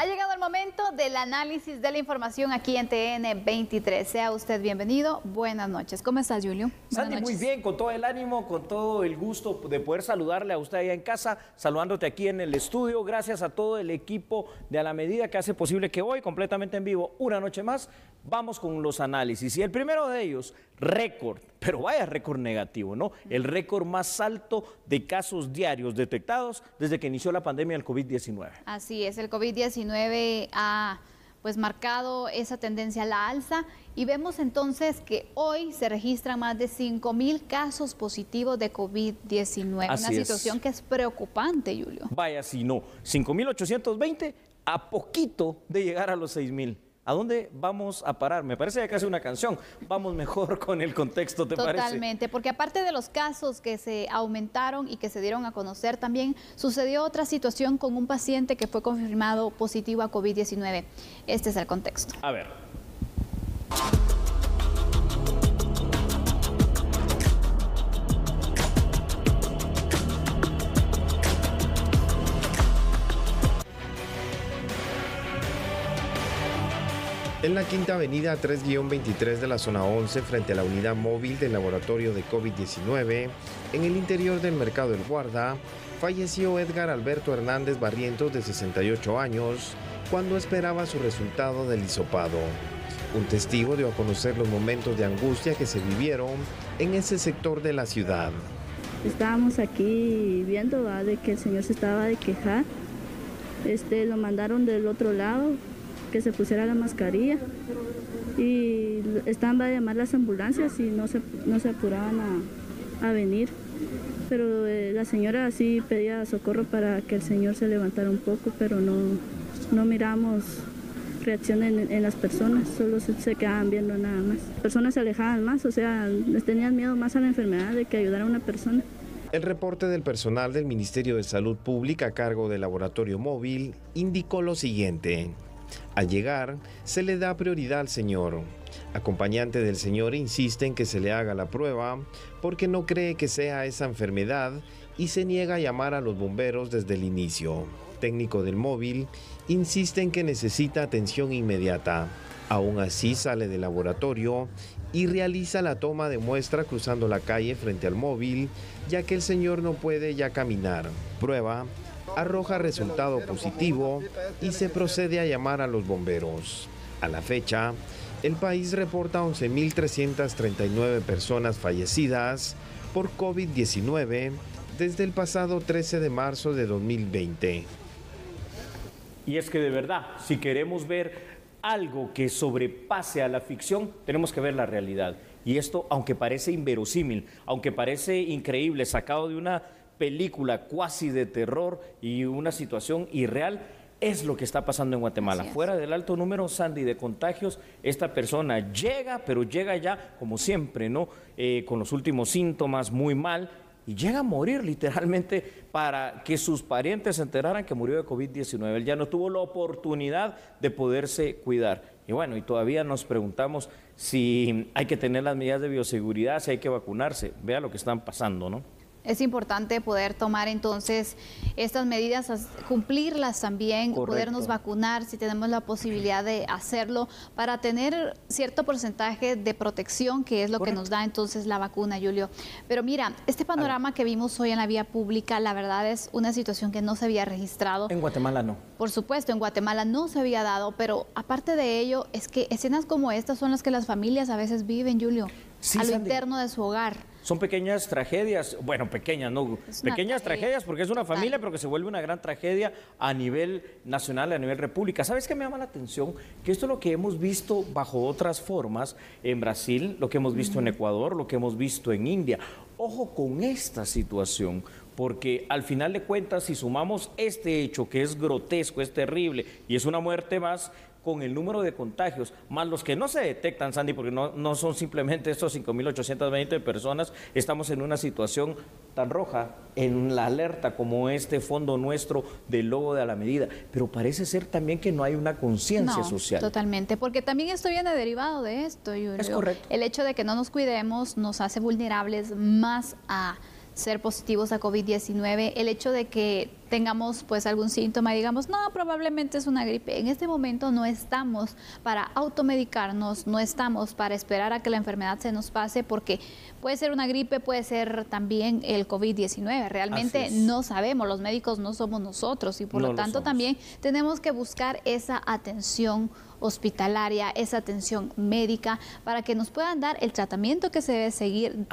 Ha llegado el momento del análisis de la información aquí en TN23. Sea usted bienvenido. Buenas noches. ¿Cómo estás, Julio? Sandy, muy bien, con todo el ánimo, con todo el gusto de poder saludarle a usted allá en casa, saludándote aquí en el estudio. Gracias a todo el equipo de A la Medida que hace posible que hoy, completamente en vivo, una noche más, vamos con los análisis. Y el primero de ellos, récord, pero vaya récord negativo, ¿no? El récord más alto de casos diarios detectados desde que inició la pandemia del COVID-19. Así es, el COVID-19 ha marcado esa tendencia a la alza y vemos entonces que hoy se registran más de 5.000 casos positivos de COVID-19. Una situación que es preocupante, Julio. Vaya si no, 5.820 a poquito de llegar a los 6.000. ¿A dónde vamos a parar? Me parece que hace una canción. Vamos mejor con el contexto, ¿te parece? Totalmente, porque aparte de los casos que se aumentaron y que se dieron a conocer, también sucedió otra situación con un paciente que fue confirmado positivo a COVID-19. Este es el contexto. A ver. En la Quinta Avenida 3-23 de la zona 11, frente a la unidad móvil del laboratorio de COVID-19, en el interior del Mercado El Guarda, falleció Edgar Alberto Hernández Barrientos, de 68 años, cuando esperaba su resultado del hisopado. Un testigo dio a conocer los momentos de angustia que se vivieron en ese sector de la ciudad. Estábamos aquí viendo de que el señor se estaba de quejar. Lo mandaron del otro lado, que se pusiera la mascarilla, y estaban a llamar las ambulancias y no se apuraban a venir, pero la señora sí pedía socorro para que el señor se levantara un poco, pero no miramos reacción en las personas, solo se quedaban viendo nada más. Las personas se alejaban más, o sea, les tenían miedo más a la enfermedad de que ayudar a una persona. El reporte del personal del Ministerio de Salud Pública a cargo del laboratorio móvil indicó lo siguiente. Al llegar, se le da prioridad al señor. Acompañante del señor insiste en que se le haga la prueba porque no cree que sea esa enfermedad y se niega a llamar a los bomberos desde el inicio. Técnico del móvil insiste en que necesita atención inmediata. Aún así sale del laboratorio y realiza la toma de muestra cruzando la calle frente al móvil, ya que el señor no puede ya caminar. Prueba arroja resultado positivo y se procede a llamar a los bomberos. A la fecha, el país reporta 11.339 personas fallecidas por COVID-19 desde el pasado 13 de marzo de 2020. Y es que de verdad, si queremos ver algo que sobrepase a la ficción, tenemos que ver la realidad. Y esto, aunque parece inverosímil, aunque parece increíble, sacado de una película cuasi de terror y una situación irreal, es lo que está pasando en Guatemala. Fuera del alto número, Sandy, de contagios, esta persona llega, pero llega ya, como siempre, ¿no? Con los últimos síntomas, muy mal, y llega a morir literalmente para que sus parientes se enteraran que murió de COVID-19. Él ya no tuvo la oportunidad de poderse cuidar. Y bueno, y todavía nos preguntamos si hay que tener las medidas de bioseguridad, si hay que vacunarse. Vea lo que están pasando, ¿no? Es importante poder tomar entonces estas medidas, cumplirlas también, Correcto. Podernos vacunar si tenemos la posibilidad de hacerlo para tener cierto porcentaje de protección, que es lo Correcto. Que nos da entonces la vacuna, Julio. Pero mira, este panorama que vimos hoy en la vía pública, la verdad es una situación que no se había registrado. En Guatemala no. Por supuesto, en Guatemala no se había dado, pero aparte de ello, es que escenas como estas son las que las familias a veces viven, Julio, sí, a lo Sandy. Interno de su hogar. Son pequeñas tragedias, bueno, pequeñas, no, pequeñas tragedias porque es una familia, pero que se vuelve una gran tragedia a nivel nacional, a nivel república. ¿Sabes qué me llama la atención? Que esto es lo que hemos visto bajo otras formas en Brasil, lo que hemos visto en Ecuador, lo que hemos visto en India. Ojo con esta situación, porque al final de cuentas, si sumamos este hecho que es grotesco, es terrible y es una muerte más, con el número de contagios, más los que no se detectan, Sandy, porque no son simplemente estos 5.820 personas, estamos en una situación tan roja, en la alerta como este fondo nuestro del logo de A la Medida, pero parece ser también que no hay una conciencia social. Totalmente, porque también esto viene derivado de esto, Julio. Es correcto. El hecho de que no nos cuidemos nos hace vulnerables más a ser positivos a COVID-19, el hecho de que tengamos pues algún síntoma y digamos, no, probablemente es una gripe. En este momento no estamos para automedicarnos, no estamos para esperar a que la enfermedad se nos pase, porque puede ser una gripe, puede ser también el COVID-19. Realmente no sabemos, los médicos no somos nosotros y por lo tanto también tenemos que buscar esa atención hospitalaria, esa atención médica para que nos puedan dar el tratamiento que se debe seguir,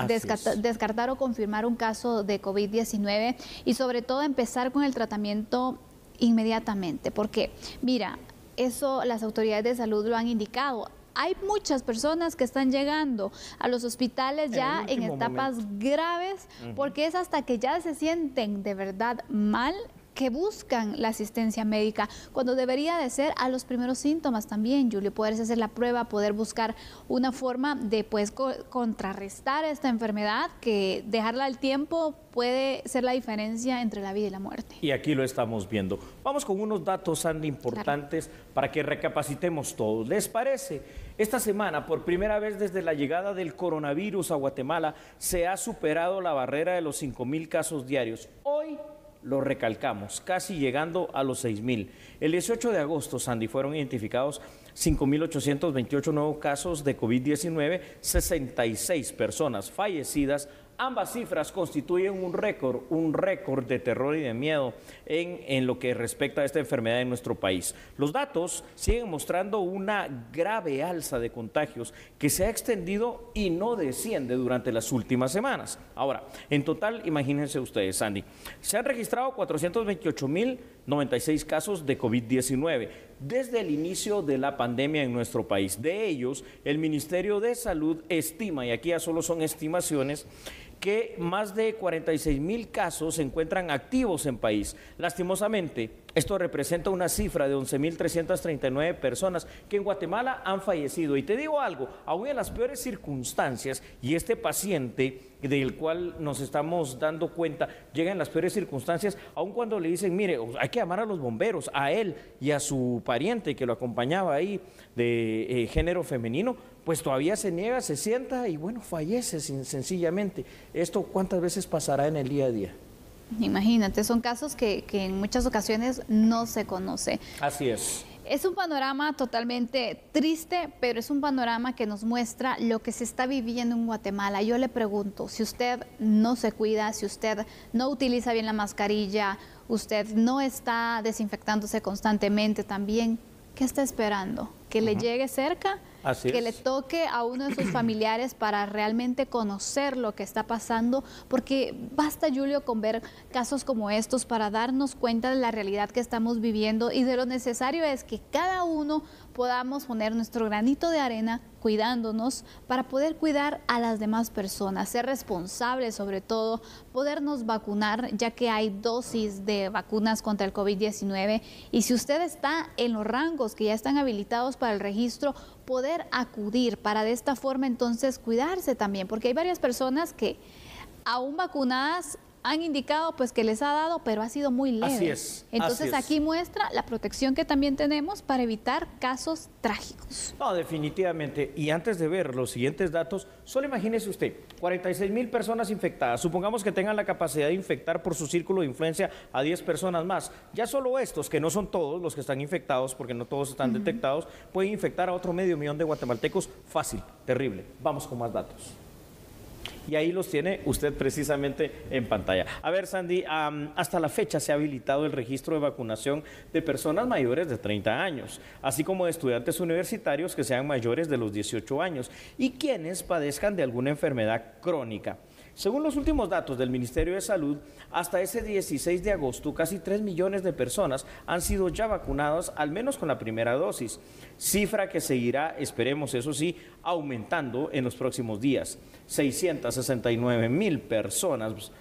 descartar o confirmar un caso de COVID-19 y sobre todo empezar con el tratamiento inmediatamente, porque mira, eso las autoridades de salud lo han indicado. Hay muchas personas que están llegando a los hospitales ya en etapas graves, porque es hasta que ya se sienten de verdad mal que buscan la asistencia médica, cuando debería de ser a los primeros síntomas también, Julio, poderse hacer la prueba, poder buscar una forma de pues contrarrestar esta enfermedad, que dejarla al tiempo puede ser la diferencia entre la vida y la muerte. Y aquí lo estamos viendo. Vamos con unos datos, Sandy, importantes para que recapacitemos todos. ¿Les parece? Esta semana, por primera vez desde la llegada del coronavirus a Guatemala, se ha superado la barrera de los 5,000 casos diarios. Hoy lo recalcamos, casi llegando a los 6,000. El 18 de agosto, Sandy, fueron identificados 5,828 nuevos casos de COVID-19, 66 personas fallecidas. Ambas cifras constituyen un récord de terror y de miedo en lo que respecta a esta enfermedad en nuestro país. Los datos siguen mostrando una grave alza de contagios que se ha extendido y no desciende durante las últimas semanas. Ahora, en total, imagínense ustedes, Sandy, se han registrado 428,096 casos de COVID-19 desde el inicio de la pandemia en nuestro país. De ellos, el Ministerio de Salud estima, y aquí ya solo son estimaciones, que más de 46,000 casos se encuentran activos en país. Lastimosamente, esto representa una cifra de 11,339 personas que en Guatemala han fallecido. Y te digo algo, aún en las peores circunstancias, y este paciente del cual nos estamos dando cuenta llega en las peores circunstancias, aun cuando le dicen, mire, hay que llamar a los bomberos, a él y a su pariente que lo acompañaba ahí de género femenino, pues todavía se niega, se sienta y bueno, fallece sencillamente. ¿Esto cuántas veces pasará en el día a día? Imagínate, son casos que en muchas ocasiones no se conoce. Así es. Es un panorama totalmente triste, pero es un panorama que nos muestra lo que se está viviendo en Guatemala. Yo le pregunto, si usted no se cuida, si usted no utiliza bien la mascarilla, usted no está desinfectándose constantemente también, ¿qué está esperando? ¿Que le llegue cerca? Que le toque a uno de sus familiares para realmente conocer lo que está pasando, porque basta, Julio, con ver casos como estos para darnos cuenta de la realidad que estamos viviendo y de lo necesario es que cada uno podamos poner nuestro granito de arena cuidándonos para poder cuidar a las demás personas, ser responsables sobre todo, podernos vacunar, ya que hay dosis de vacunas contra el COVID-19 y si usted está en los rangos que ya están habilitados para el registro, poder acudir para de esta forma entonces cuidarse también, porque hay varias personas que aún vacunadas han indicado pues que les ha dado, pero ha sido muy leve. Así es. Entonces aquí muestra la protección que también tenemos para evitar casos trágicos. No, definitivamente. Y antes de ver los siguientes datos, solo imagínese usted, 46,000 personas infectadas. Supongamos que tengan la capacidad de infectar por su círculo de influencia a 10 personas más. Ya solo estos, que no son todos los que están infectados, porque no todos están detectados, pueden infectar a otro 500,000 de guatemaltecos. Fácil, terrible. Vamos con más datos. Y ahí los tiene usted precisamente en pantalla. A ver, Sandy, hasta la fecha se ha habilitado el registro de vacunación de personas mayores de 30 años, así como de estudiantes universitarios que sean mayores de los 18 años y quienes padezcan de alguna enfermedad crónica. Según los últimos datos del Ministerio de Salud, hasta ese 16 de agosto, casi 3 millones de personas han sido ya vacunadas, al menos con la primera dosis, cifra que seguirá, esperemos eso sí, aumentando en los próximos días. 669,000 personas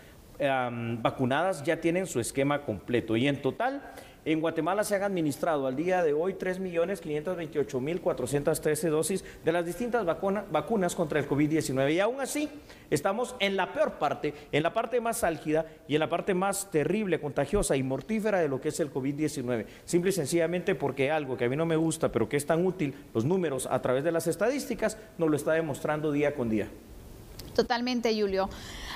vacunadas ya tienen su esquema completo y en total en Guatemala se han administrado al día de hoy 3,528,413 dosis de las distintas vacunas contra el COVID-19 y aún así estamos en la peor parte, en la parte más álgida y en la parte más terrible, contagiosa y mortífera de lo que es el COVID-19. Simple y sencillamente porque algo que a mí no me gusta pero que es tan útil, los números a través de las estadísticas, nos lo está demostrando día con día. Totalmente, Julio.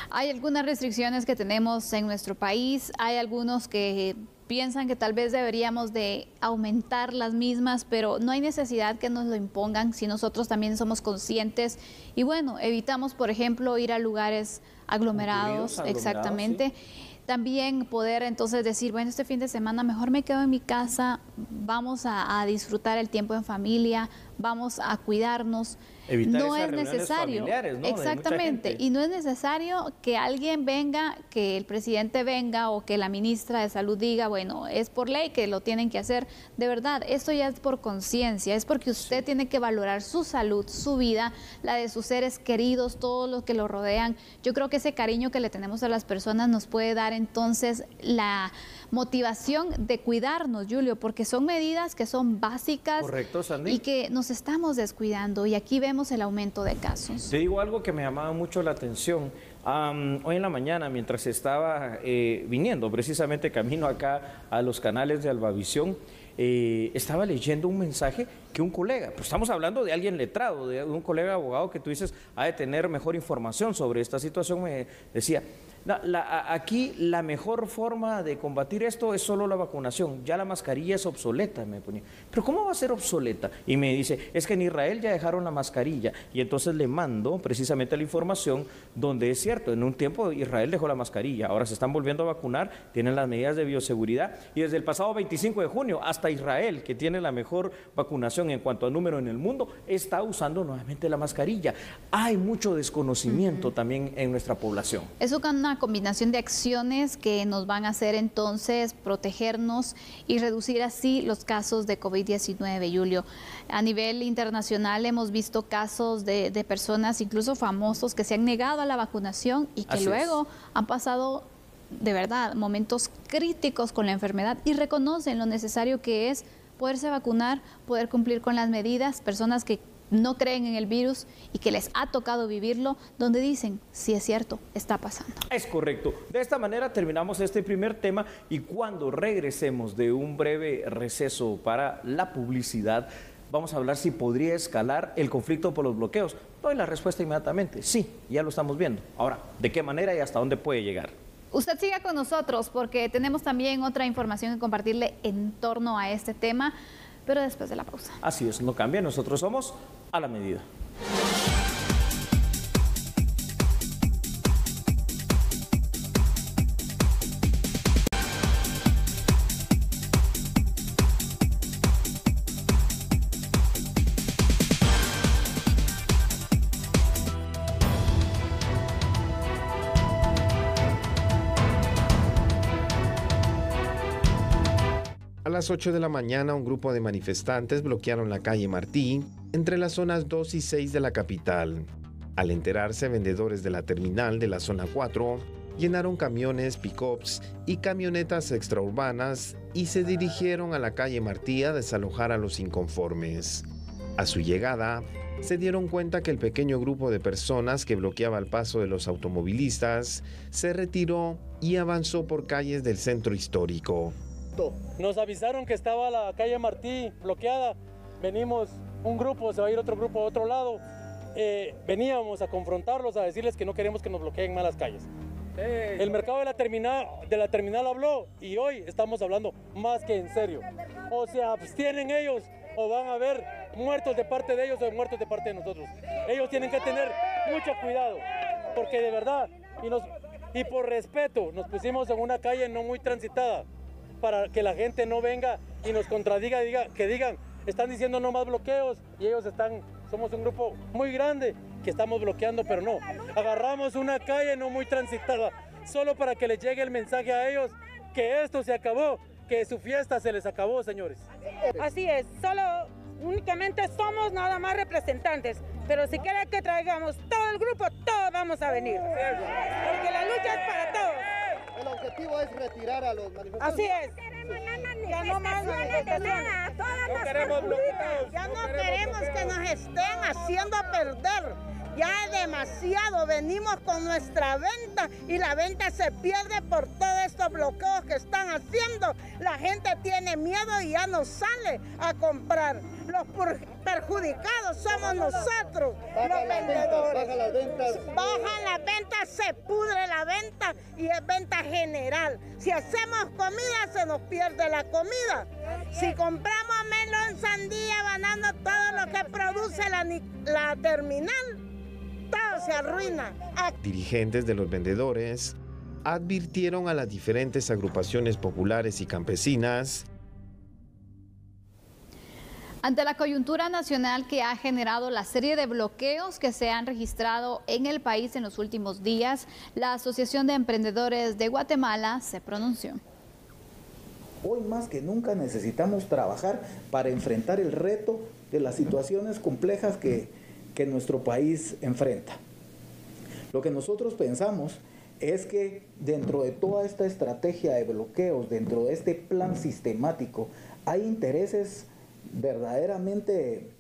Hay algunas restricciones que tenemos en nuestro país, hay algunos que piensan que tal vez deberíamos de aumentar las mismas, pero no hay necesidad que nos lo impongan si nosotros también somos conscientes y bueno, evitamos, por ejemplo, ir a lugares aglomerados, exactamente. Sí. También poder entonces decir, bueno, este fin de semana mejor me quedo en mi casa, vamos a disfrutar el tiempo en familia, vamos a cuidarnos. Evitar no esas es necesario, ¿no? Exactamente, y no es necesario que alguien venga, que el presidente venga o que la ministra de Salud diga, bueno, es por ley que lo tienen que hacer. De verdad, esto ya es por conciencia, es porque usted tiene que valorar su salud, su vida, la de sus seres queridos, todos los que lo rodean. Yo creo que ese cariño que le tenemos a las personas nos puede dar entonces la motivación de cuidarnos, Julio, porque son medidas que son básicas. Correcto, Sandy. Y que nos estamos descuidando y aquí vemos el aumento de casos. Te digo algo que me llamaba mucho la atención. Hoy en la mañana, mientras estaba viniendo precisamente camino acá a los canales de Albavisión, estaba leyendo un mensaje que un colega, pues estamos hablando de alguien letrado, de un colega abogado que tú dices ha de tener mejor información sobre esta situación, me decía, aquí la mejor forma de combatir esto es solo la vacunación, ya la mascarilla es obsoleta, me ponía. Pero ¿cómo va a ser obsoleta? Y me dice, es que en Israel ya dejaron la mascarilla. Y entonces le mando precisamente la información donde es cierto, en un tiempo Israel dejó la mascarilla, ahora se están volviendo a vacunar, tienen las medidas de bioseguridad y desde el pasado 25 de junio hasta Israel, que tiene la mejor vacunación en cuanto a número en el mundo, está usando nuevamente la mascarilla. Hay mucho desconocimiento también en nuestra población. Es una combinación de acciones que nos van a hacer entonces protegernos y reducir así los casos de COVID-19, Julio. A nivel internacional hemos visto casos de personas, incluso famosos, que se han negado a la vacunación y que luego han pasado de verdad momentos críticos con la enfermedad y reconocen lo necesario que es poderse vacunar, poder cumplir con las medidas, personas que no creen en el virus y que les ha tocado vivirlo, donde dicen, sí es cierto, está pasando. Es correcto. De esta manera terminamos este primer tema y cuando regresemos de un breve receso para la publicidad, vamos a hablar si podría escalar el conflicto por los bloqueos. Doy la respuesta inmediatamente, sí, ya lo estamos viendo. Ahora, ¿de qué manera y hasta dónde puede llegar? Usted siga con nosotros porque tenemos también otra información que compartirle en torno a este tema, pero después de la pausa. Así es, no cambia, nosotros somos A la Medida. A las 8 de la mañana, un grupo de manifestantes bloquearon la calle Martí entre las zonas 2 y 6 de la capital. Al enterarse, vendedores de la terminal de la zona 4 llenaron camiones, pick-ups y camionetas extraurbanas y se dirigieron a la calle Martí a desalojar a los inconformes. A su llegada, se dieron cuenta que el pequeño grupo de personas que bloqueaba el paso de los automovilistas se retiró y avanzó por calles del centro histórico. Nos avisaron que estaba la calle Martí bloqueada. Venimos, un grupo, se va a ir otro grupo a otro lado. Veníamos a confrontarlos, a decirles que no queremos que nos bloqueen más las calles. El mercado de la terminal habló y hoy estamos hablando más que en serio. O se abstienen ellos o van a haber muertos de parte de ellos o muertos de parte de nosotros. Ellos tienen que tener mucho cuidado porque de verdad y por respeto nos pusimos en una calle no muy transitada, para que la gente no venga y nos contradiga, que digan, están diciendo no más bloqueos y ellos somos un grupo muy grande que estamos bloqueando, pero no. Agarramos una calle no muy transitada, solo para que les llegue el mensaje a ellos que esto se acabó, que su fiesta se les acabó, señores. Así es, únicamente somos nada más representantes, pero si quieren que traigamos todo el grupo, todos vamos a venir, porque la lucha es para todos. El objetivo es retirar a los manifestantes. Así es. Ya no más manifestaciones. Ya no queremos que nos estén haciendo perder. Ya es demasiado. Venimos con nuestra venta y la venta se pierde por todo estos bloqueos que están haciendo, la gente tiene miedo y ya no sale a comprar. Los perjudicados somos nosotros, los vendedores. Bajan las ventas, se pudre la venta y es venta general. Si hacemos comida, se nos pierde la comida. Si compramos melón, sandía, banano, todo lo que produce la terminal, todo se arruina. Dirigentes de los vendedores advirtieron a las diferentes agrupaciones populares y campesinas ante la coyuntura nacional que ha generado la serie de bloqueos que se han registrado en el país en los últimos días, la Asociación de Emprendedores de Guatemala se pronunció. Hoy más que nunca necesitamos trabajar para enfrentar el reto de las situaciones complejas que nuestro país enfrenta. Lo que nosotros pensamos es que dentro de toda esta estrategia de bloqueos, dentro de este plan sistemático, hay intereses verdaderamente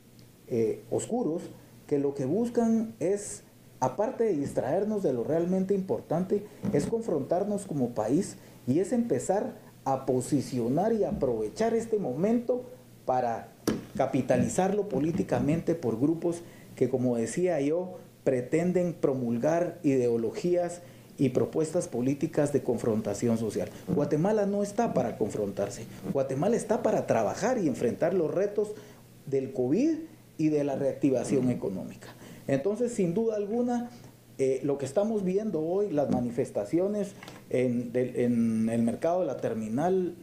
oscuros que lo que buscan es, aparte de distraernos de lo realmente importante, es confrontarnos como país y es empezar a posicionar y aprovechar este momento para capitalizarlo políticamente por grupos que, como decía yo, pretenden promulgar ideologías y propuestas políticas de confrontación social. Guatemala no está para confrontarse, Guatemala está para trabajar y enfrentar los retos del COVID y de la reactivación económica. Entonces, sin duda alguna, lo que estamos viendo hoy, las manifestaciones en el mercado de la terminal,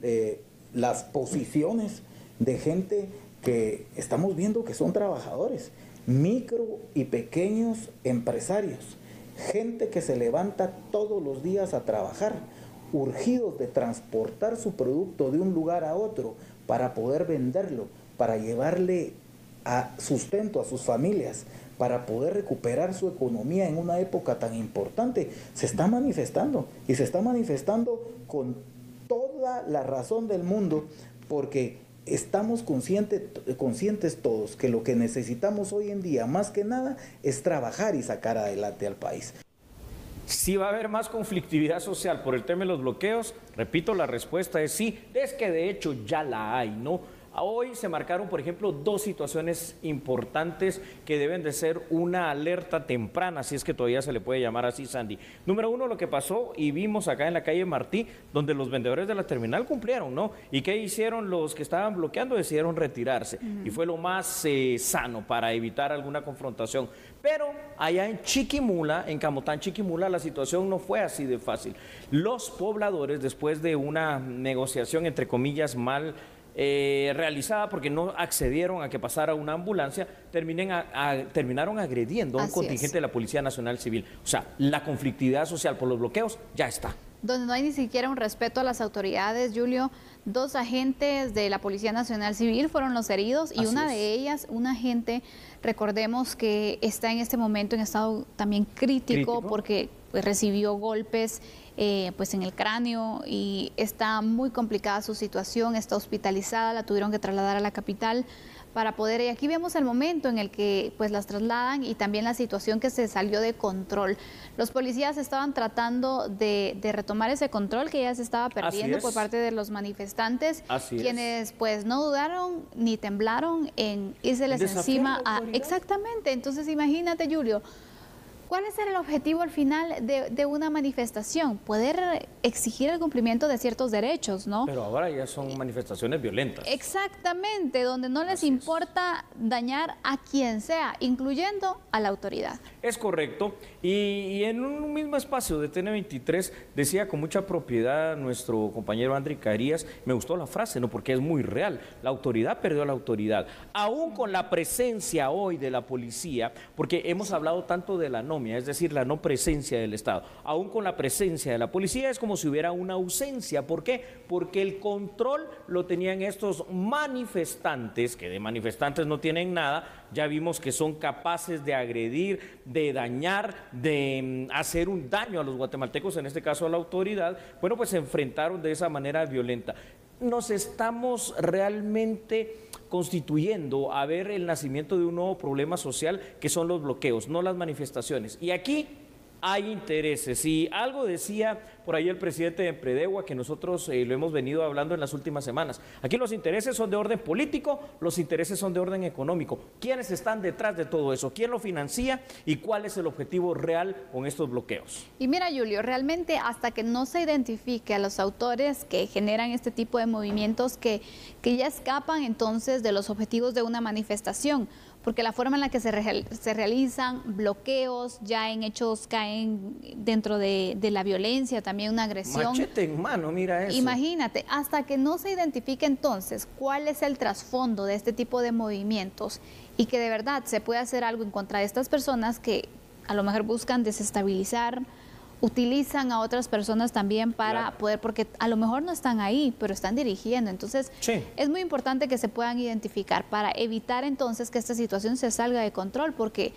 las posiciones de gente que estamos viendo que son trabajadores, micro y pequeños empresarios, gente que se levanta todos los días a trabajar, urgidos de transportar su producto de un lugar a otro para poder venderlo, para llevarle a sustento a sus familias, para poder recuperar su economía en una época tan importante, se está manifestando y se está manifestando con toda la razón del mundo, porque estamos conscientes todos que lo que necesitamos hoy en día más que nada es trabajar y sacar adelante al país. Si va a haber más conflictividad social por el tema de los bloqueos, repito, la respuesta es sí, es que de hecho ya la hay, ¿no? Hoy se marcaron, por ejemplo, dos situaciones importantes que deben de ser una alerta temprana, si es que todavía se le puede llamar así, Sandy. Número uno, lo que pasó y vimos acá en la calle Martí, donde los vendedores de la terminal cumplieron, ¿no? ¿Y qué hicieron los que estaban bloqueando? Decidieron retirarse. Y fue lo más sano para evitar alguna confrontación. Pero allá en Chiquimula, en Camotán, Chiquimula, la situación no fue así de fácil. Los pobladores, después de una negociación, entre comillas, mal realizada porque no accedieron a que pasara una ambulancia, terminaron agrediendo a un contingente de la Policía Nacional Civil. O sea, la conflictividad social por los bloqueos ya está. Donde no hay ni siquiera un respeto a las autoridades, Julio, 2 agentes de la Policía Nacional Civil fueron los heridos y una de ellas, un agente, recordemos que está en este momento en estado también crítico porque pues, recibió golpes pues en el cráneo y está muy complicada su situación, está hospitalizada, la tuvieron que trasladar a la capital para poder, y aquí vemos el momento en el que pues las trasladan y también la situación que se salió de control. Los policías estaban tratando de retomar ese control que ya se estaba perdiendo por parte de los manifestantes, quienes pues no dudaron ni temblaron en irseles encima exactamente, entonces imagínate, Julio, ¿cuál es el objetivo al final de una manifestación? Poder exigir el cumplimiento de ciertos derechos, ¿no? Pero ahora ya son manifestaciones violentas. Exactamente, donde no les importa dañar a quien sea, incluyendo a la autoridad. Es correcto. Y en un mismo espacio de TN23 decía con mucha propiedad nuestro compañero André Carías, me gustó la frase, ¿no? Porque es muy real. La autoridad perdió a la autoridad. Aún con la presencia hoy de la policía, porque hemos hablado tanto de la anomia, es decir, la no presencia del Estado. Aún con la presencia de la policía es como si hubiera una ausencia. ¿Por qué? Porque el control lo tenían estos manifestantes, que de manifestantes no tienen nada. Ya vimos que son capaces de agredir, de dañar, de hacer un daño a los guatemaltecos, en este caso a la autoridad. Bueno, pues se enfrentaron de esa manera violenta. Nos estamos realmente constituyendo a ver el nacimiento de un nuevo problema social que son los bloqueos, no las manifestaciones. Y aquí hay intereses. Y algo decía por ahí el presidente de Predegua, que nosotros lo hemos venido hablando en las últimas semanas. Aquí los intereses son de orden político, los intereses son de orden económico. ¿Quiénes están detrás de todo eso? ¿Quién lo financia? ¿Y cuál es el objetivo real con estos bloqueos? Y mira, Julio, realmente hasta que no se identifique a los autores que generan este tipo de movimientos que ya escapan entonces de los objetivos de una manifestación, porque la forma en la que se realizan bloqueos ya en hechos caen dentro de la violencia, también una agresión. Machete en mano, mira eso. Imagínate, hasta que no se identifique entonces cuál es el trasfondo de este tipo de movimientos y que de verdad se puede hacer algo en contra de estas personas que a lo mejor buscan desestabilizar, utilizan a otras personas también para poder, porque a lo mejor no están ahí, pero están dirigiendo. Entonces, es muy importante que se puedan identificar para evitar entonces que esta situación se salga de control, porque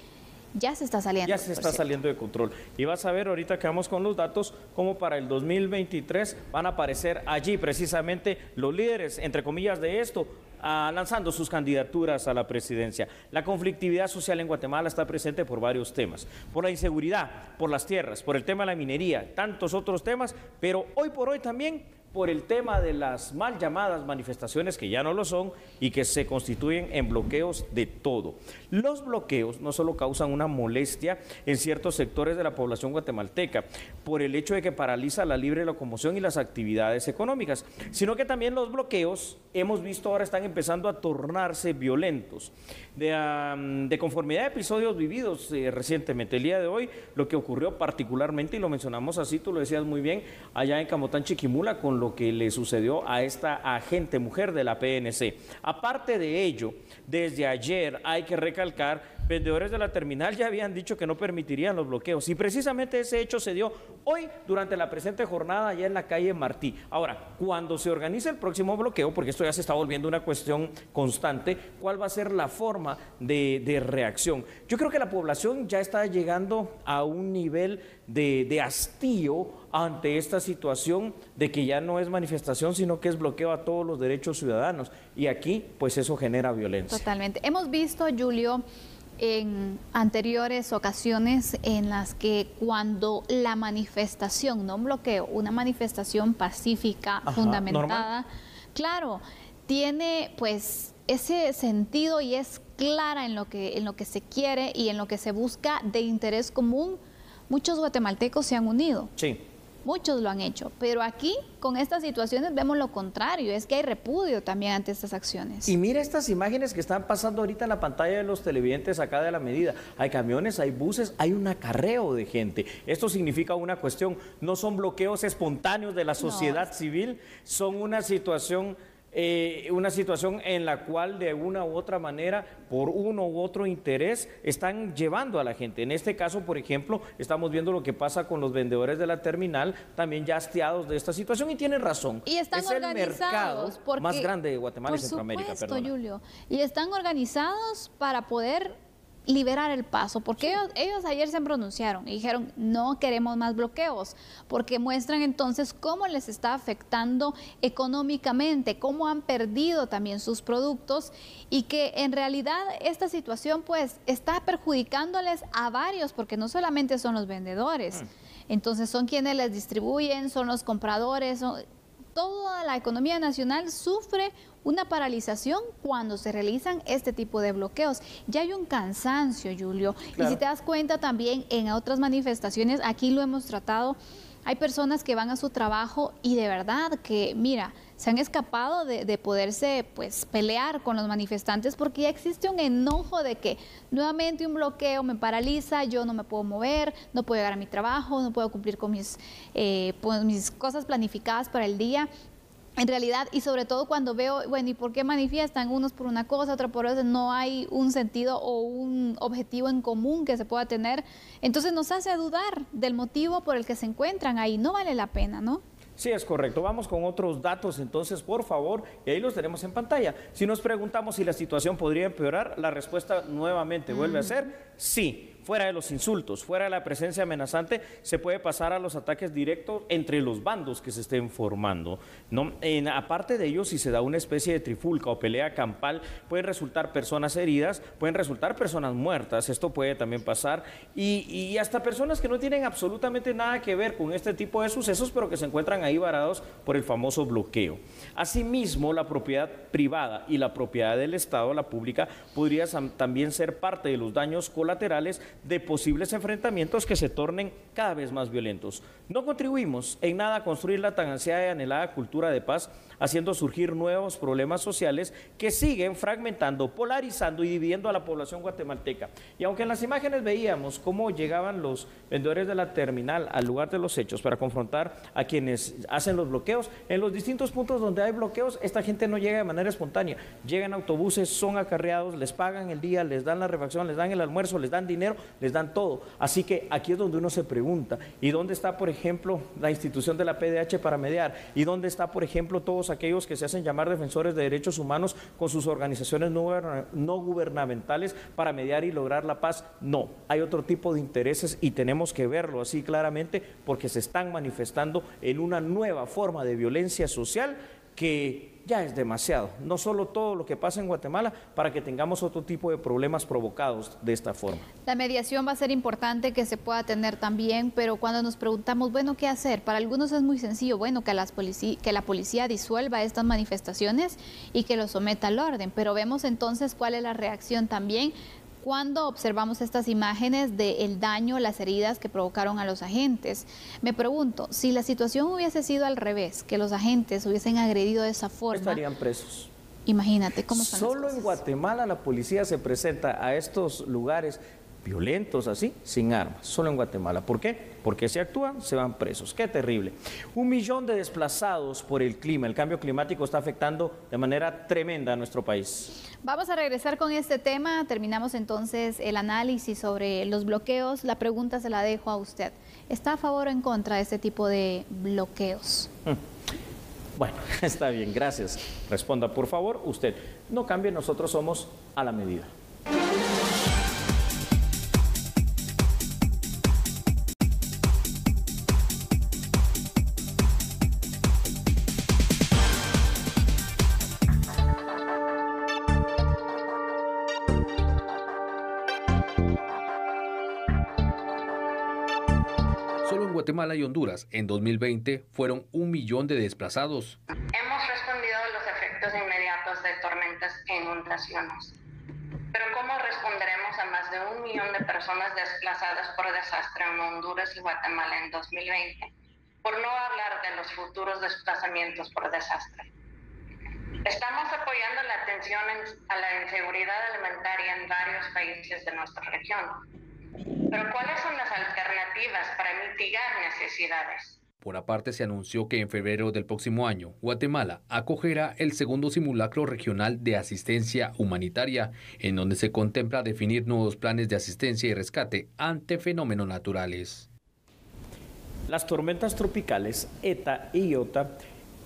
ya se está saliendo. Ya se está saliendo de control. Y vas a ver, ahorita que vamos con los datos, cómo para el 2023 van a aparecer allí precisamente los líderes, entre comillas, de esto, lanzando sus candidaturas a la presidencia. La conflictividad social en Guatemala está presente por varios temas, por la inseguridad, por las tierras, por el tema de la minería, tantos otros temas, pero hoy por hoy también por el tema de las mal llamadas manifestaciones, que ya no lo son, y que se constituyen en bloqueos de todo. Los bloqueos no solo causan una molestia en ciertos sectores de la población guatemalteca, por el hecho de que paraliza la libre locomoción y las actividades económicas, sino que también los bloqueos, hemos visto ahora, están empezando a tornarse violentos. De conformidad a episodios vividos recientemente, el día de hoy, lo que ocurrió particularmente, y lo mencionamos así, tú lo decías muy bien, allá en Camotán, Chiquimula, con lo que le sucedió a esta agente mujer de la PNC. Aparte de ello, desde ayer hay que recalcar, vendedores de la terminal ya habían dicho que no permitirían los bloqueos, y precisamente ese hecho se dio hoy durante la presente jornada allá en la calle Martí. Ahora, cuando se organice el próximo bloqueo, porque esto ya se está volviendo una cuestión constante, ¿cuál va a ser la forma de reacción? Yo creo que la población ya está llegando a un nivel de hastío ante esta situación de que ya no es manifestación, sino que es bloqueo a todos los derechos ciudadanos, y aquí pues eso genera violencia. Totalmente. Hemos visto, Julio, en anteriores ocasiones en las que cuando la manifestación, no un bloqueo, una manifestación pacífica, fundamentada, normal, claro, tiene pues ese sentido y es clara en lo que se quiere y en lo que se busca de interés común, muchos guatemaltecos se han unido. Sí. Muchos lo han hecho, pero aquí con estas situaciones vemos lo contrario, es que hay repudio también ante estas acciones. Y mira estas imágenes que están pasando ahorita en la pantalla de los televidentes acá de La Medida. Hay camiones, hay buses, hay un acarreo de gente. Esto significa una cuestión, no son bloqueos espontáneos de la sociedad civil, son una situación en la cual de una u otra manera, por uno u otro interés, están llevando a la gente. En este caso, por ejemplo, estamos viendo lo que pasa con los vendedores de la terminal, también ya hastiados de esta situación, y tienen razón. Y están organizados, el mercado porque, más grande de Guatemala y Centroamérica. Por supuesto, Julio. Y están organizados para poder liberar el paso, porque ellos ayer se pronunciaron y dijeron no queremos más bloqueos, porque muestran entonces cómo les está afectando económicamente, cómo han perdido también sus productos y que en realidad esta situación pues está perjudicándoles a varios, porque no solamente son los vendedores, entonces son quienes les distribuyen, son los compradores, toda la economía nacional sufre una paralización cuando se realizan este tipo de bloqueos. Ya hay un cansancio, Julio. Claro. Y si te das cuenta también en otras manifestaciones, aquí lo hemos tratado, hay personas que van a su trabajo y de verdad que, mira, se han escapado de poderse pues pelear con los manifestantes porque ya existe un enojo de que nuevamente un bloqueo me paraliza, yo no me puedo mover, no puedo llegar a mi trabajo, no puedo cumplir con mis cosas planificadas para el día. En realidad, y sobre todo cuando veo, bueno, ¿y por qué manifiestan? Unos por una cosa, otros por otra, no hay un sentido o un objetivo en común que se pueda tener. Entonces nos hace dudar del motivo por el que se encuentran ahí. No vale la pena, ¿no? Sí, es correcto. Vamos con otros datos entonces, por favor, y ahí los tenemos en pantalla. Si nos preguntamos si la situación podría empeorar, la respuesta nuevamente vuelve a ser sí. fuera de los insultos, fuera de la presencia amenazante, se puede pasar a los ataques directos entre los bandos que se estén formando, ¿no? Aparte de ello, si se da una especie de trifulca o pelea campal, pueden resultar personas heridas, pueden resultar personas muertas, esto puede también pasar, y hasta personas que no tienen absolutamente nada que ver con este tipo de sucesos, pero que se encuentran ahí varados por el famoso bloqueo. Asimismo, la propiedad privada y la propiedad del Estado, la pública, podría también ser parte de los daños colaterales de posibles enfrentamientos que se tornen cada vez más violentos. No contribuimos en nada a construir la tan ansiada y anhelada cultura de paz, haciendo surgir nuevos problemas sociales que siguen fragmentando, polarizando y dividiendo a la población guatemalteca. Y aunque en las imágenes veíamos cómo llegaban los vendedores de la terminal al lugar de los hechos para confrontar a quienes hacen los bloqueos, en los distintos puntos donde hay bloqueos, esta gente no llega de manera espontánea. Llegan autobuses, son acarreados, les pagan el día, les dan la refacción, les dan el almuerzo, les dan dinero, les dan todo. Así que aquí es donde uno se pregunta, ¿y dónde está, por ejemplo, la institución de la PDH para mediar? ¿Y dónde está, por ejemplo, todos aquellos que se hacen llamar defensores de derechos humanos con sus organizaciones no gubernamentales para mediar y lograr la paz? No, hay otro tipo de intereses y tenemos que verlo así claramente porque se están manifestando en una nueva forma de violencia social que ya es demasiado, no solo todo lo que pasa en Guatemala para que tengamos otro tipo de problemas provocados de esta forma. La mediación va a ser importante que se pueda tener también, pero cuando nos preguntamos, bueno, ¿qué hacer? Para algunos es muy sencillo, bueno, que la policía disuelva estas manifestaciones y que lo someta al orden, pero vemos entonces cuál es la reacción también cuando observamos estas imágenes del daño, las heridas que provocaron a los agentes. Me pregunto, si la situación hubiese sido al revés, que los agentes hubiesen agredido de esa forma, estarían presos. Imagínate cómo están Solo en Guatemala la policía se presenta a estos lugares violentos así, sin armas, solo en Guatemala. ¿Por qué? Porque si actúan, se van presos. ¡Qué terrible! 1 millón de desplazados por el clima. El cambio climático está afectando de manera tremenda a nuestro país. Vamos a regresar con este tema. Terminamos entonces el análisis sobre los bloqueos. La pregunta se la dejo a usted. ¿Está a favor o en contra de este tipo de bloqueos? Bueno, está bien, gracias. Responda, por favor, usted. No cambie, nosotros somos a la medida. Guatemala y Honduras en 2020 fueron 1 millón de desplazados. Hemos respondido a los efectos inmediatos de tormentas e inundaciones. Pero ¿cómo responderemos a más de 1 millón de personas desplazadas por desastre en Honduras y Guatemala en 2020? Por no hablar de los futuros desplazamientos por desastre. Estamos apoyando la atención a la inseguridad alimentaria en varios países de nuestra región. Pero ¿cuáles son las alternativas para mitigar necesidades? Por aparte, se anunció que en febrero del próximo año, Guatemala acogerá el segundo simulacro regional de asistencia humanitaria, en donde se contempla definir nuevos planes de asistencia y rescate ante fenómenos naturales. Las tormentas tropicales ETA y IOTA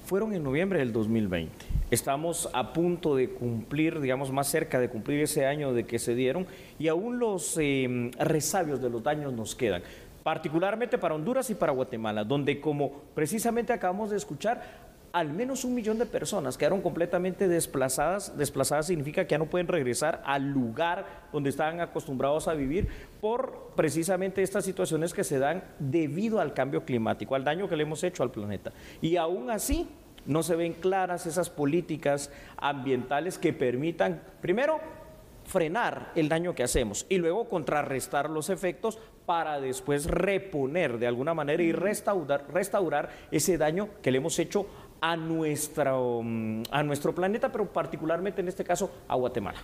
fueron en noviembre del 2020. Estamos a punto de cumplir, digamos, más cerca de cumplir ese año de que se dieron y aún los resabios de los daños nos quedan, particularmente para Honduras y para Guatemala, donde, como precisamente acabamos de escuchar, al menos 1 millón de personas quedaron completamente desplazadas. Desplazadas significa que ya no pueden regresar al lugar donde estaban acostumbrados a vivir por precisamente estas situaciones que se dan debido al cambio climático, al daño que le hemos hecho al planeta. Y aún así no se ven claras esas políticas ambientales que permitan, primero, frenar el daño que hacemos y luego contrarrestar los efectos para después reponer de alguna manera y restaurar ese daño que le hemos hecho a nuestro planeta, pero particularmente en este caso a Guatemala.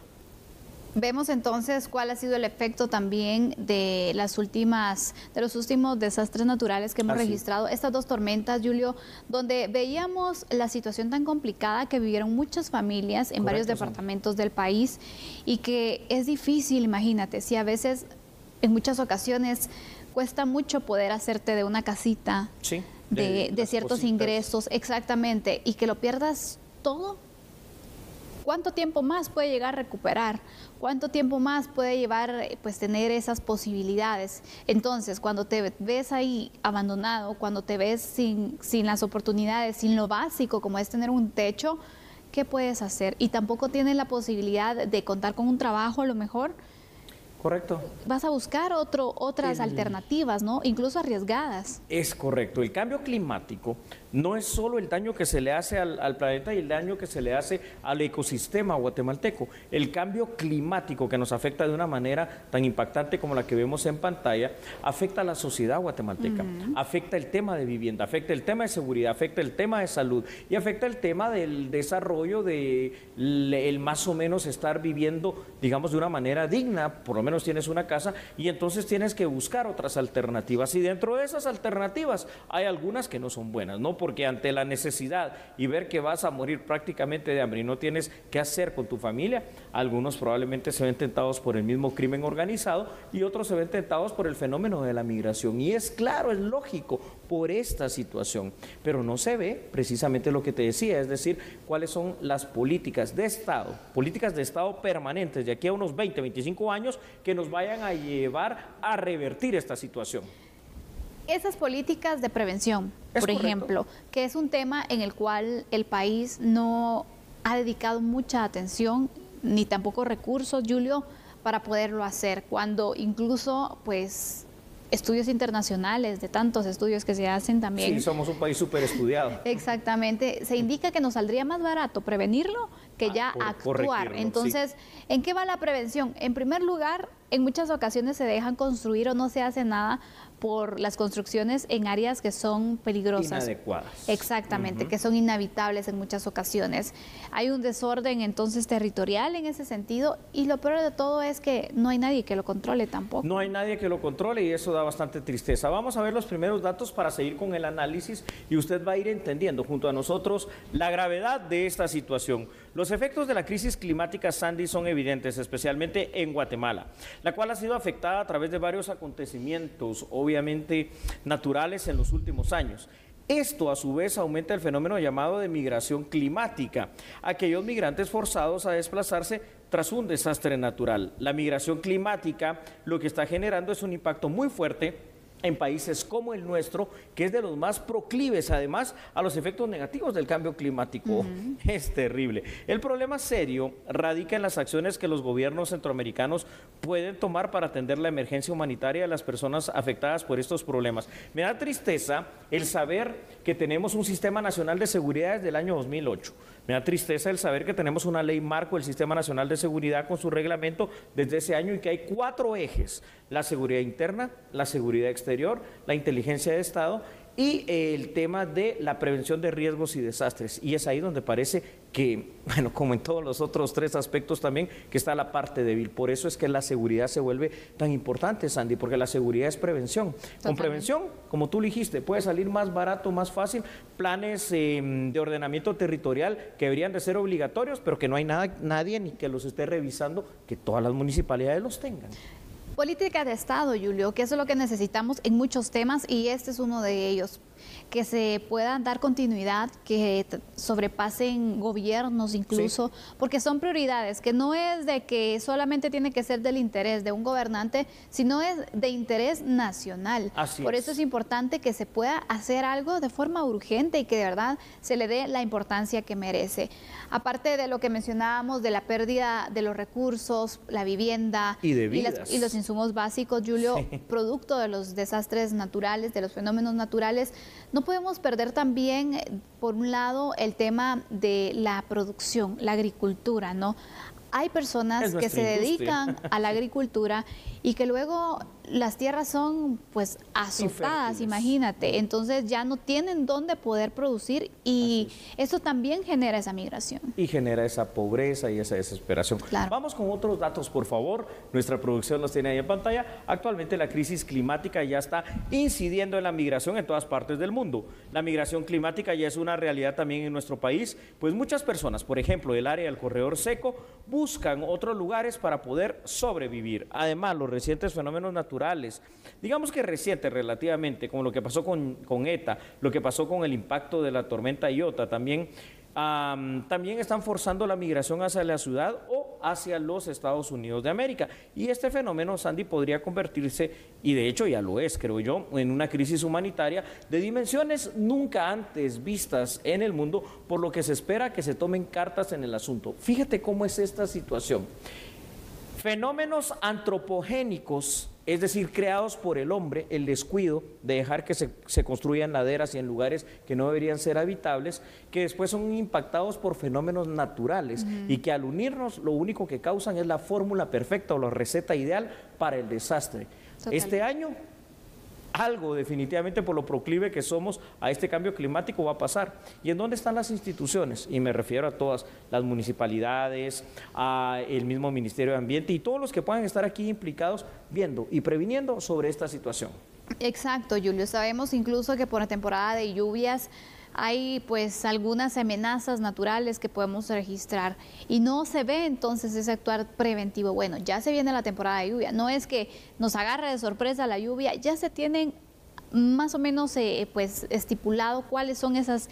Vemos entonces cuál ha sido el efecto también de los últimos desastres naturales que hemos registrado. Estas 2 tormentas, Julio, donde veíamos la situación tan complicada que vivieron muchas familias en varios departamentos del país y que es difícil, imagínate, si a veces, en muchas ocasiones, cuesta mucho poder hacerte de una casita, sí, de ciertos ingresos, exactamente, y que lo pierdas todo. ¿cuánto tiempo más puede llegar a recuperar? ¿Cuánto tiempo más puede llevar, pues, tener esas posibilidades? Entonces, cuando te ves ahí abandonado, cuando te ves sin las oportunidades, sin lo básico como es tener un techo, ¿qué puedes hacer? Y tampoco tienes la posibilidad de contar con un trabajo a lo mejor. Correcto. Vas a buscar otras alternativas, ¿no? Incluso arriesgadas. Es correcto. El cambio climático no es solo el daño que se le hace al planeta y el daño que se le hace al ecosistema guatemalteco. El cambio climático, que nos afecta de una manera tan impactante como la que vemos en pantalla, afecta a la sociedad guatemalteca, afecta el tema de vivienda, afecta el tema de seguridad, afecta el tema de salud y afecta el tema del desarrollo de el más o menos estar viviendo, digamos, de una manera digna. Por lo menos tienes una casa y entonces tienes que buscar otras alternativas, y dentro de esas alternativas hay algunas que no son buenas, ¿no? Porque ante la necesidad y ver que vas a morir prácticamente de hambre y no tienes qué hacer con tu familia, algunos probablemente se ven tentados por el mismo crimen organizado y otros se ven tentados por el fenómeno de la migración. Y es claro, es lógico, por esta situación, pero no se ve precisamente lo que te decía, es decir, cuáles son las políticas de Estado permanentes de aquí a unos 20, 25 años que nos vayan a llevar a revertir esta situación. Esas políticas de prevención, por ejemplo, que es un tema en el cual el país no ha dedicado mucha atención ni tampoco recursos, Julio, para poderlo hacer, cuando incluso, pues, estudios internacionales, de tantos estudios que se hacen también. Sí, somos un país súper estudiado. Exactamente, se indica que nos saldría más barato prevenirlo que ya actuar. Entonces, sí. ¿En qué va la prevención? En primer lugar, en muchas ocasiones se dejan construir o no se hace nada por las construcciones en áreas que son peligrosas. Inadecuadas. Exactamente, que son inhabitables en muchas ocasiones. Hay un desorden entonces territorial en ese sentido, y lo peor de todo es que no hay nadie que lo controle tampoco. No hay nadie que lo controle y eso da bastante tristeza. Vamos a ver los primeros datos para seguir con el análisis y usted va a ir entendiendo junto a nosotros la gravedad de esta situación. Los efectos de la crisis climática Sandy son evidentes, especialmente en Guatemala, la cual ha sido afectada a través de varios acontecimientos, obviamente naturales, en los últimos años. Esto, a su vez, aumenta el fenómeno llamado de migración climática, aquellos migrantes forzados a desplazarse tras un desastre natural. La migración climática lo que está generando es un impacto muy fuerte en países como el nuestro, que es de los más proclives, además, a los efectos negativos del cambio climático. Es terrible. El problema serio radica en las acciones que los gobiernos centroamericanos pueden tomar para atender la emergencia humanitaria de las personas afectadas por estos problemas. Me da tristeza el saber que tenemos un Sistema Nacional de Seguridad desde el año 2008. Me da tristeza el saber que tenemos una ley marco del Sistema Nacional de Seguridad con su reglamento desde ese año y que hay 4 ejes: la seguridad interna, la seguridad exterior, la inteligencia de Estado y el tema de la prevención de riesgos y desastres. Y es ahí donde parece que, bueno, como en todos los otros 3 aspectos también, que está la parte débil. Por eso es que la seguridad se vuelve tan importante, Sandy, porque la seguridad es prevención. Con prevención, como tú dijiste, puede salir más barato, más fácil, planes de ordenamiento territorial que deberían de ser obligatorios, pero que no hay nadie ni que los esté revisando, que todas las municipalidades los tengan. Política de Estado, Julio, que eso es lo que necesitamos en muchos temas y este es uno de ellos. Que se pueda dar continuidad, que sobrepasen gobiernos incluso, sí, porque son prioridades, que no es de que solamente tiene que ser del interés de un gobernante, sino es de interés nacional. Por eso es importante que se pueda hacer algo de forma urgente y que de verdad se le dé la importancia que merece. Aparte de lo que mencionábamos de la pérdida de los recursos, la vivienda y los insumos básicos, Julio, sí, producto de los desastres naturales, de los fenómenos naturales, no podemos perder también, por un lado, el tema de la producción, la agricultura, ¿no? Hay personas que se dedican a la agricultura y que luego las tierras son pues azotadas, imagínate, entonces ya no tienen dónde poder producir y eso también genera esa migración. Y genera esa pobreza y esa desesperación. Claro. Vamos con otros datos, por favor. Nuestra producción los tiene ahí en pantalla. Actualmente la crisis climática ya está incidiendo en la migración en todas partes del mundo. La migración climática ya es una realidad también en nuestro país, pues muchas personas, por ejemplo, del área del corredor seco, buscan otros lugares para poder sobrevivir. Además, los recientes fenómenos naturales, digamos que recientes relativamente, como lo que pasó con ETA, lo que pasó con el impacto de la tormenta Iota, también también están forzando la migración hacia la ciudad o hacia los Estados Unidos de América. Y este fenómeno, Sandy, podría convertirse, y de hecho ya lo es, creo yo, en una crisis humanitaria de dimensiones nunca antes vistas en el mundo, por lo que se espera que se tomen cartas en el asunto. Fíjate cómo es esta situación. Fenómenos antropogénicos, es decir, creados por el hombre, el descuido de dejar que se construyan laderas y en lugares que no deberían ser habitables, que después son impactados por fenómenos naturales y que al unirnos lo único que causan es la fórmula perfecta o la receta ideal para el desastre. Total. Este año, algo definitivamente por lo proclive que somos a este cambio climático va a pasar. ¿Y en dónde están las instituciones? Y me refiero a todas las municipalidades, a el mismo Ministerio de Ambiente y todos los que puedan estar aquí implicados viendo y previniendo sobre esta situación. Exacto, Julio. Sabemos incluso que por la temporada de lluvias hay pues algunas amenazas naturales que podemos registrar y no se ve entonces ese actuar preventivo. Bueno, ya se viene la temporada de lluvia, no es que nos agarre de sorpresa la lluvia, ya se tienen más o menos pues estipulado cuáles son esos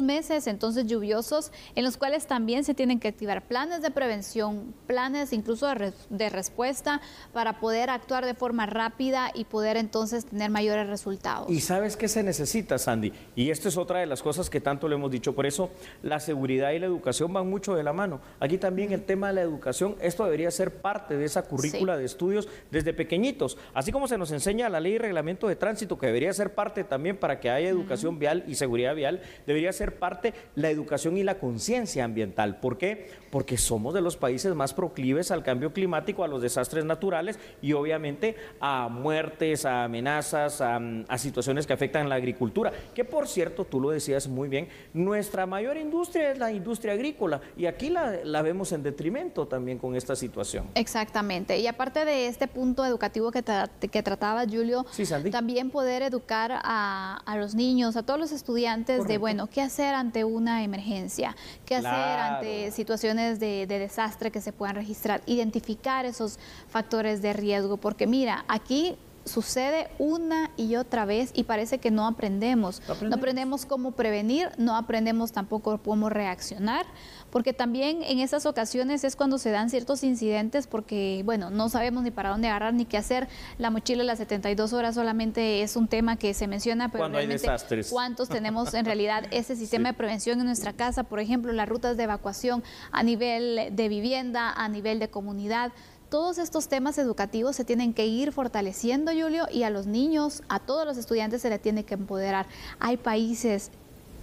meses entonces lluviosos en los cuales también se tienen que activar planes de prevención, planes incluso de respuesta para poder actuar de forma rápida y poder entonces tener mayores resultados. ¿Y sabes qué se necesita, Sandy? Y esto es otra de las cosas que tanto le hemos dicho, por eso la seguridad y la educación van mucho de la mano. Aquí también el tema de la educación, esto debería ser parte de esa currícula de estudios desde pequeñitos, así como se nos enseña la ley y reglamento de tránsito, que debería ser parte también para que haya educación vial y seguridad vial, debería ser parte la educación y la conciencia ambiental. ¿Por qué? Porque somos de los países más proclives al cambio climático, a los desastres naturales y obviamente a muertes, a amenazas, a situaciones que afectan la agricultura, que por cierto, tú lo decías muy bien, nuestra mayor industria es la industria agrícola y aquí la vemos en detrimento también con esta situación. Exactamente, y aparte de este punto educativo que trataba Julio, sí, Sandy, también poder educar a los niños, a todos los estudiantes. Correcto. De, bueno, qué hacer ante una emergencia, qué hacer ante situaciones de desastre que se puedan registrar, identificar esos factores de riesgo, porque mira, aquí sucede una y otra vez y parece que no aprendemos. No aprendemos cómo prevenir, no aprendemos tampoco cómo reaccionar, porque también en esas ocasiones es cuando se dan ciertos incidentes porque, bueno, no sabemos ni para dónde agarrar ni qué hacer. La mochila de las 72 horas solamente es un tema que se menciona, pero cuando realmente hay desastres, ¿cuántos tenemos en realidad ese sistema de prevención en nuestra casa? Por ejemplo, las rutas de evacuación a nivel de vivienda, a nivel de comunidad. Todos estos temas educativos se tienen que ir fortaleciendo, Julio, y a los niños, a todos los estudiantes se les tiene que empoderar. Hay países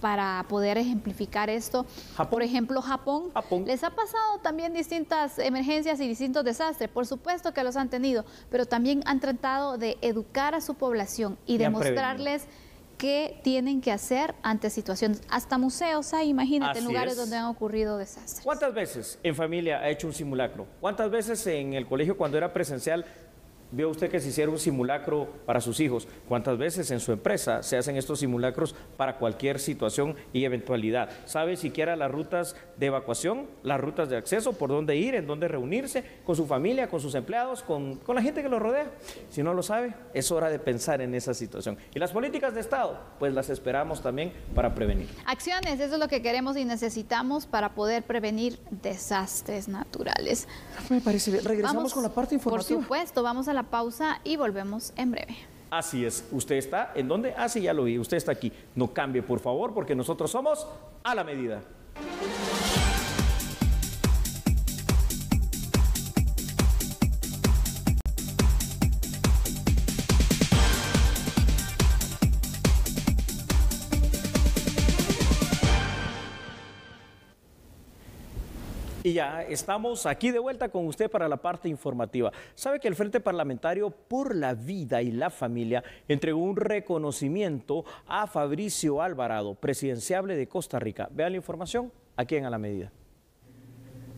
para poder ejemplificar esto. ¿Japón? Por ejemplo, Japón. Les ha pasado también distintas emergencias y distintos desastres. Por supuesto que los han tenido, pero también han tratado de educar a su población y demostrarles qué tienen que hacer ante situaciones. Hasta museos hay, imagínate, en lugares donde han ocurrido desastres. ¿Cuántas veces en familia ha hecho un simulacro? ¿Cuántas veces en el colegio cuando era presencial vio usted que se hiciera un simulacro para sus hijos? ¿Cuántas veces en su empresa se hacen estos simulacros para cualquier situación y eventualidad? ¿Sabe siquiera las rutas de evacuación, las rutas de acceso, por dónde ir, en dónde reunirse, con su familia, con sus empleados, con la gente que lo rodea? Si no lo sabe, es hora de pensar en esa situación. Y las políticas de Estado, pues las esperamos también para prevenir. Acciones, eso es lo que queremos y necesitamos para poder prevenir desastres naturales. Me parece bien. Regresamos con la parte informativa. Por supuesto, vamos a la pausa y volvemos en breve. Así es. ¿Usted está en dónde? Ah, sí, ya lo vi. Usted está aquí. No cambie, por favor, porque nosotros somos a la medida. Y ya estamos aquí de vuelta con usted para la parte informativa. Sabe que el Frente Parlamentario por la Vida y la Familia entregó un reconocimiento a Fabricio Alvarado, presidenciable de Costa Rica. Vean la información aquí en A la Medida.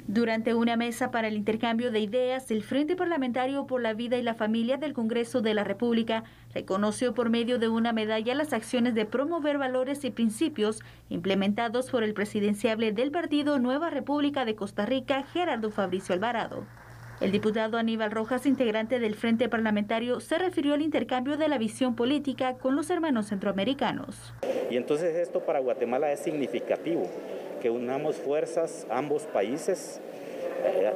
Durante una mesa para el intercambio de ideas, el Frente Parlamentario por la Vida y la Familia del Congreso de la República reconoció por medio de una medalla las acciones de promover valores y principios implementados por el presidenciable del partido Nueva República de Costa Rica, Gerardo Fabricio Alvarado. El diputado Aníbal Rojas, integrante del Frente Parlamentario, se refirió al intercambio de la visión política con los hermanos centroamericanos. Y entonces esto para Guatemala es significativo, que unamos fuerzas ambos países,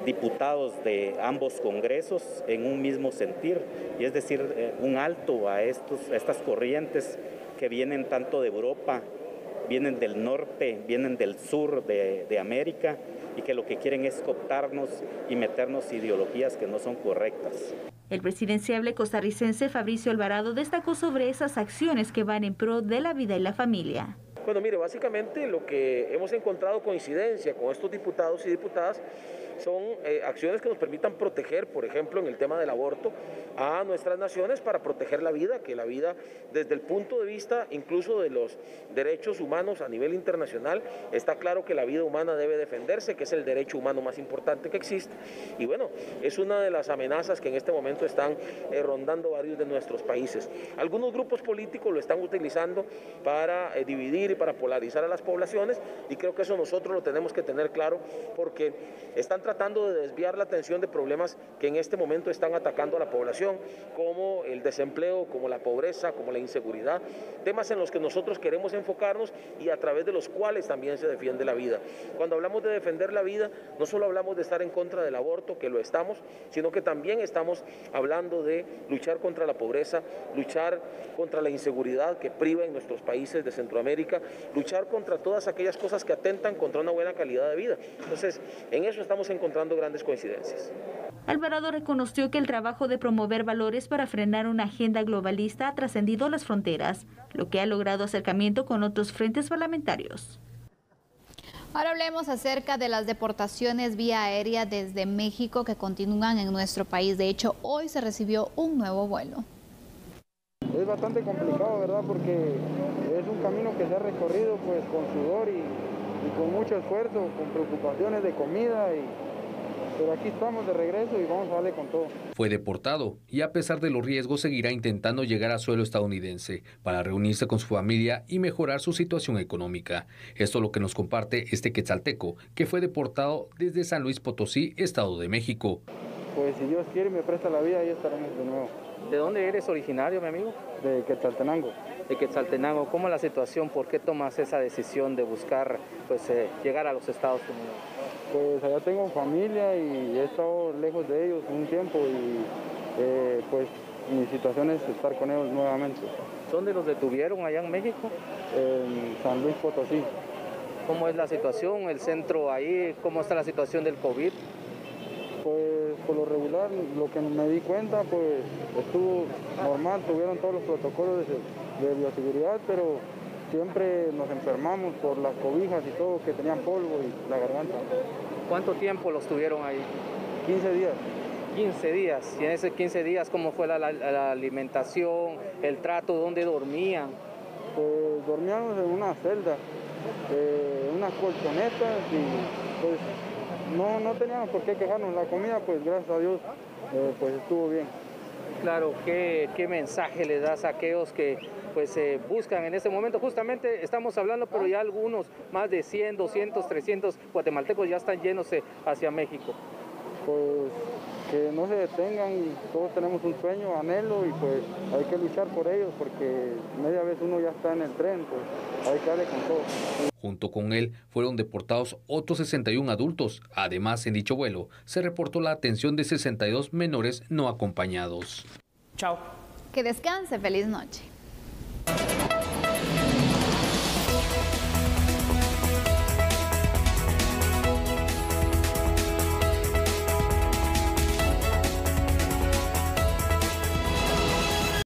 diputados de ambos congresos en un mismo sentir, y es decir, un alto a estas corrientes que vienen tanto de Europa, vienen del norte, vienen del sur de América, y que lo que quieren es cooptarnos y meternos ideologías que no son correctas. El presidenciable costarricense Fabricio Alvarado destacó sobre esas acciones que van en pro de la vida y la familia. Bueno, mire, básicamente lo que hemos encontrado coincidencia con estos diputados y diputadas son acciones que nos permitan proteger, por ejemplo, en el tema del aborto, a nuestras naciones para proteger la vida, que la vida desde el punto de vista incluso de los derechos humanos a nivel internacional, está claro que la vida humana debe defenderse, que es el derecho humano más importante que existe. Y bueno, es una de las amenazas que en este momento están rondando varios de nuestros países. Algunos grupos políticos lo están utilizando para dividir y para polarizar a las poblaciones, y creo que eso nosotros lo tenemos que tener claro, porque están tratando de desviar la atención de problemas que en este momento están atacando a la población, como el desempleo, como la pobreza, como la inseguridad, temas en los que nosotros queremos enfocarnos y a través de los cuales también se defiende la vida. Cuando hablamos de defender la vida, no solo hablamos de estar en contra del aborto, que lo estamos, sino que también estamos hablando de luchar contra la pobreza, luchar contra la inseguridad que priva en nuestros países de Centroamérica, luchar contra todas aquellas cosas que atentan contra una buena calidad de vida. Entonces, en eso estamos encontrando grandes coincidencias. Alvarado reconoció que el trabajo de promover valores para frenar una agenda globalista ha trascendido las fronteras, lo que ha logrado acercamiento con otros frentes parlamentarios. Ahora hablemos acerca de las deportaciones vía aérea desde México que continúan en nuestro país. De hecho, hoy se recibió un nuevo vuelo. Es bastante complicado, ¿verdad? Porque es un camino que se ha recorrido pues con sudor y con mucho esfuerzo, con preocupaciones de comida, pero aquí estamos de regreso y vamos a darle con todo. Fue deportado y a pesar de los riesgos seguirá intentando llegar a suelo estadounidense para reunirse con su familia y mejorar su situación económica. Esto es lo que nos comparte este quetzalteco que fue deportado desde San Luis Potosí, Estado de México. Pues si Dios quiere y me presta la vida, ahí estaremos de nuevo. ¿De dónde eres originario, mi amigo? De Quetzaltenango. De Quetzaltenango. ¿Cómo es la situación? ¿Por qué tomas esa decisión de buscar llegar a los Estados Unidos? Pues allá tengo familia y he estado lejos de ellos un tiempo y pues mi situación es estar con ellos nuevamente. ¿Dónde los detuvieron allá en México? En San Luis Potosí. ¿Cómo es la situación? ¿El centro ahí? ¿Cómo está la situación del COVID? Pues por lo regular, lo que me di cuenta, pues estuvo normal, tuvieron todos los protocolos de bioseguridad, pero siempre nos enfermamos por las cobijas y todo, que tenían polvo y la garganta. ¿Cuánto tiempo los tuvieron ahí? 15 días. 15 días. ¿Y en esos 15 días cómo fue la alimentación, el trato, dónde dormían? Pues dormíamos en una celda, unas colchonetas y pues no teníamos por qué quejarnos. La comida, pues gracias a Dios, pues estuvo bien. Claro, ¿qué mensaje le das a aquellos que buscan en este momento? Justamente estamos hablando, pero ya algunos, más de 100, 200, 300 guatemaltecos ya están yéndose hacia México. Pues que no se detengan, todos tenemos un sueño, anhelo y pues hay que luchar por ellos porque media vez uno ya está en el tren, pues hay que darle con todo. Junto con él fueron deportados otros 61 adultos. Además, en dicho vuelo se reportó la atención de 62 menores no acompañados. Chao. Que descanse, feliz noche.